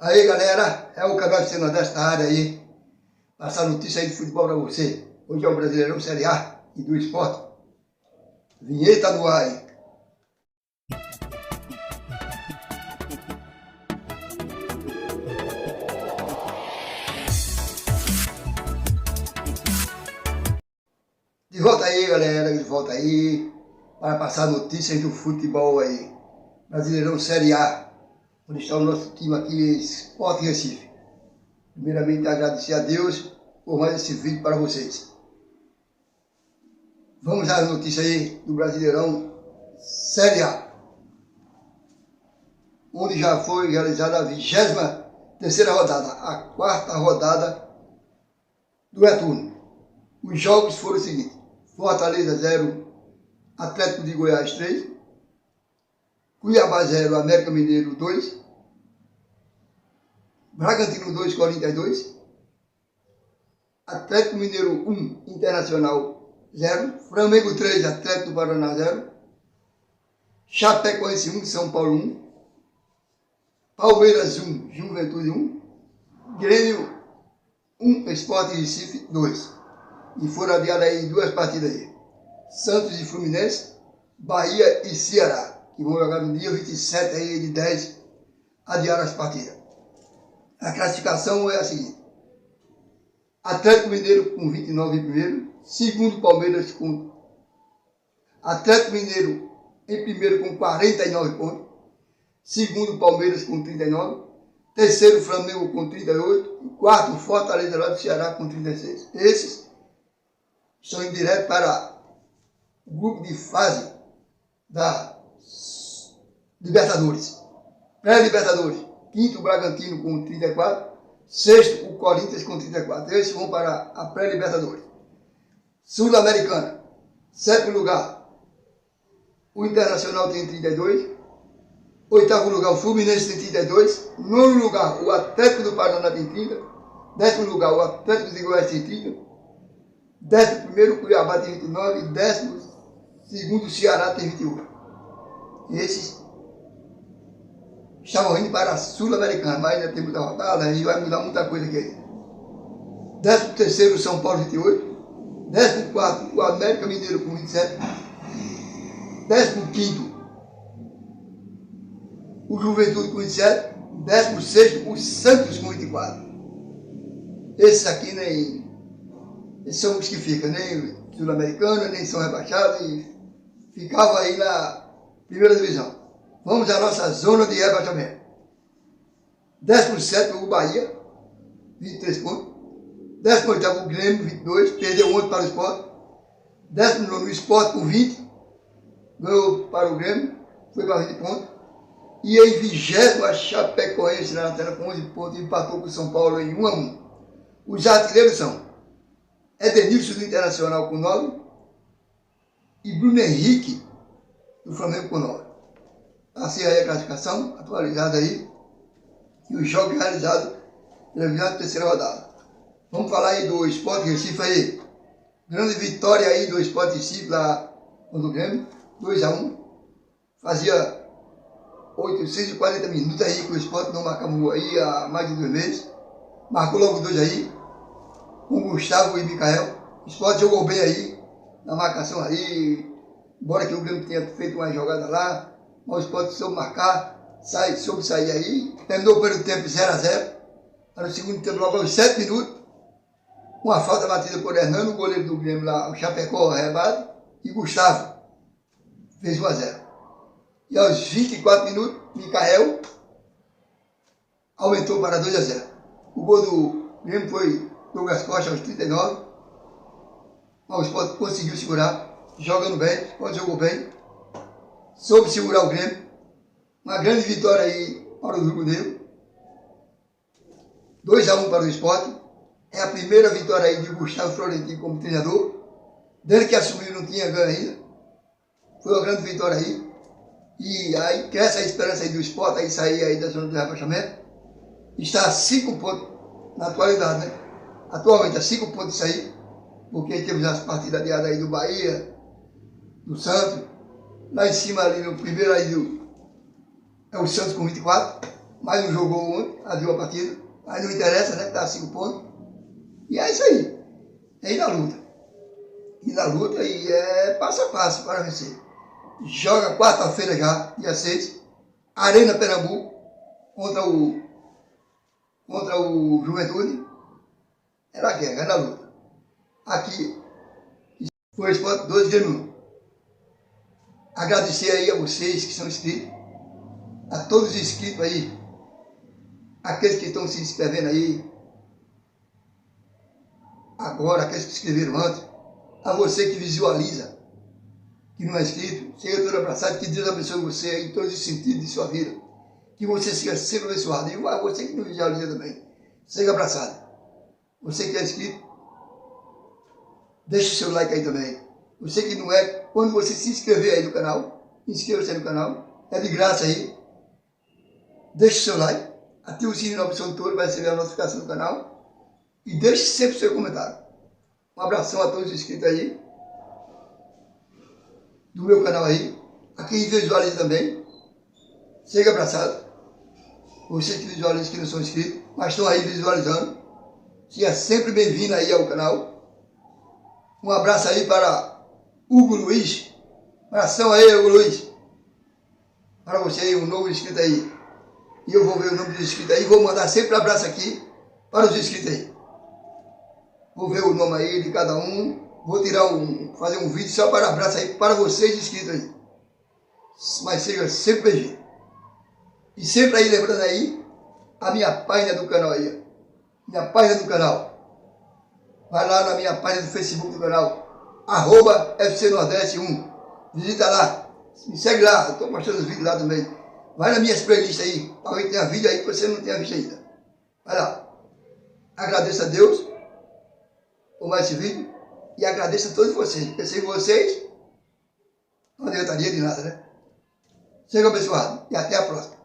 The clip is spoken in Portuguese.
Aí galera, é o canal de Nordeste na área aí, passar notícia aí de futebol pra você. Hoje é o Brasileirão Série A e do Esporte. Vinheta no ar aí. De volta aí galera, de volta aí, para passar notícias do futebol aí. Brasileirão Série A, onde está o nosso time aqui, Sport Recife. Primeiramente agradecer a Deus por mais esse vídeo para vocês. Vamos às notícias aí do Brasileirão Série A, onde já foi realizada a 23ª rodada, a quarta rodada do retorno. Os jogos foram os seguintes: Fortaleza 0, Atlético de Goiás 3, Cuiabá 0, América Mineiro 2, Bragantino 2, Corinthians 2, Atlético Mineiro 1, Internacional 0, Flamengo 3, Atlético do Paraná 0, Chapecoense 1, São Paulo 1, Palmeiras 1, Juventude 1, Grêmio 1, Sport Recife 2. E foram adiadas aí duas partidas aí: Santos e Fluminense, Bahia e Ceará, que vão jogar no dia 27 aí de 10, adiaram as partidas. A classificação é a seguinte: Atlético Mineiro com 29 em primeiro, segundo Palmeiras com Atlético Mineiro em primeiro com 49 pontos, segundo Palmeiras com 39, terceiro Flamengo com 38 e quarto Fortaleza lá do Ceará com 36. Esses estão em direto para o grupo de fase da Libertadores. Pré-Libertadores, quinto o Bragantino com 34, sexto o Corinthians com 34. Esses vão para a pré-Libertadores. Sul-Americana, sétimo lugar o Internacional tem 32, oitavo lugar o Fluminense tem 32, nono lugar o Atlético do Paraná tem 30, décimo lugar o Atlético de Goiás tem 30, décimo primeiro o Cuiabá tem 29 e décimo segundo o Ceará tem 21. Esses estavam indo para a Sul-Americana, mas ainda tem muita rodada e vai mudar muita coisa aqui ainda. 13º o São Paulo 28, 14º o América Mineiro com 27, 15º o Juventude com 27, 16º o Santos com 24. Esses aqui esses são os que ficam, nem Sul-Americana, nem são rebaixados e ficavam aí na primeira divisão. Vamos à nossa zona de rebaixamento. 17º o Bahia, 23 pontos. 18º o Grêmio, 22, perdeu ontem para o Sport. 19º o Sport com 20, ganhou para o Grêmio, foi para 20 pontos. E em 20º a Chapecoense na lanterna com 11 pontos, empatou com o São Paulo em 1-1. Os artilheiros são Edenilson do Internacional com 9 e Bruno Henrique do Flamengo com 9. Assim aí a classificação atualizada aí e os jogos realizados pela 23ª rodada. Vamos falar aí do Sport Recife aí. Grande vitória aí do Sport Recife lá no Grêmio, 2-1. Fazia 840 minutos aí que o Sport não marcava aí há mais de 2 meses. Marcou logo 2 aí, com Gustavo e Micael. O Sport jogou bem aí, na marcação aí, embora que o Grêmio tenha feito uma jogada lá, mas o Sport soube marcar, soube sair aí, terminou o primeiro tempo 0-0, no segundo tempo logo aos 7 minutos, uma falta batida por Hernando, o goleiro do Grêmio lá, o Chapecó, rebate, e Gustavo fez 1-0. E aos 24 minutos, Micael aumentou para 2-0. O gol do Grêmio foi Douglas Costa aos 39, mas o Sport conseguiu segurar, jogando bem, o Sport jogou bem, soube segurar o Grêmio. Uma grande vitória aí para o Rio Negro, 2-1 para o Sport. É a primeira vitória aí de Gustavo Florentino como treinador, desde que assumiu não tinha ganho ainda. Foi uma grande vitória aí. E aí cresce a esperança aí do Sport aí sair aí da zona do rebaixamento. Está a 5 pontos na atualidade, né? Atualmente a 5 pontos de sair, porque temos as partidas adiadas aí do Bahia, do Santos. Lá em cima ali no primeiro aí é o Santos com 24, mas não jogou ontem, adiou a partida. Mas não interessa, né? Está a 5 pontos. E é isso aí. É ir na luta. Ir na luta e é passo a passo para vencer. Joga quarta-feira já, dia 6, Arena Pernambuco, contra o Juventude. É na guerra, é na luta. Aqui foi o Sport 12 de janeiro. Agradecer aí a vocês que são inscritos, a todos os inscritos aí, aqueles que estão se inscrevendo aí agora, aqueles que se inscreveram antes, a você que visualiza, que não é inscrito, seja todo abraçado, que Deus abençoe você em todos os sentidos de sua vida, que você seja sempre abençoado, e você que não visualiza também, seja abraçado. Você que é inscrito, deixe o seu like aí também. Você que não é, quando você se inscrever aí no canal, inscreva-se no canal, é de graça aí. Deixe o seu like, ative o sininho na opção toda para receber a notificação do canal e deixe sempre o seu comentário. Um abração a todos os inscritos aí, do meu canal aí, a quem visualiza também, seja abraçado. Vocês que visualizam que não são inscritos, mas estão aí visualizando, seja sempre bem-vindo aí ao canal. Um abraço aí para Hugo Luiz, abração aí, Hugo Luiz, para você aí, um novo inscrito aí. E eu vou ver o nome dos inscritos aí, vou mandar sempre abraço aqui para os inscritos aí. Vou ver o nome aí de cada um, vou fazer um vídeo só para abraço aí para vocês inscritos aí. Mas seja sempre bem-vindo. E sempre aí lembrando aí a minha página do canal aí, minha página do canal. Vai lá na minha página do Facebook do canal, @FC Nordeste 1. Visita lá, me segue lá, eu estou postando os vídeos lá também. Vai nas minhas playlists aí, talvez tenha vídeo aí que você não tenha visto ainda. Vai lá. Agradeço a Deus por mais esse vídeo e agradeço a todos vocês, porque sem vocês não adiantaria de nada, né? Seja abençoado e até a próxima.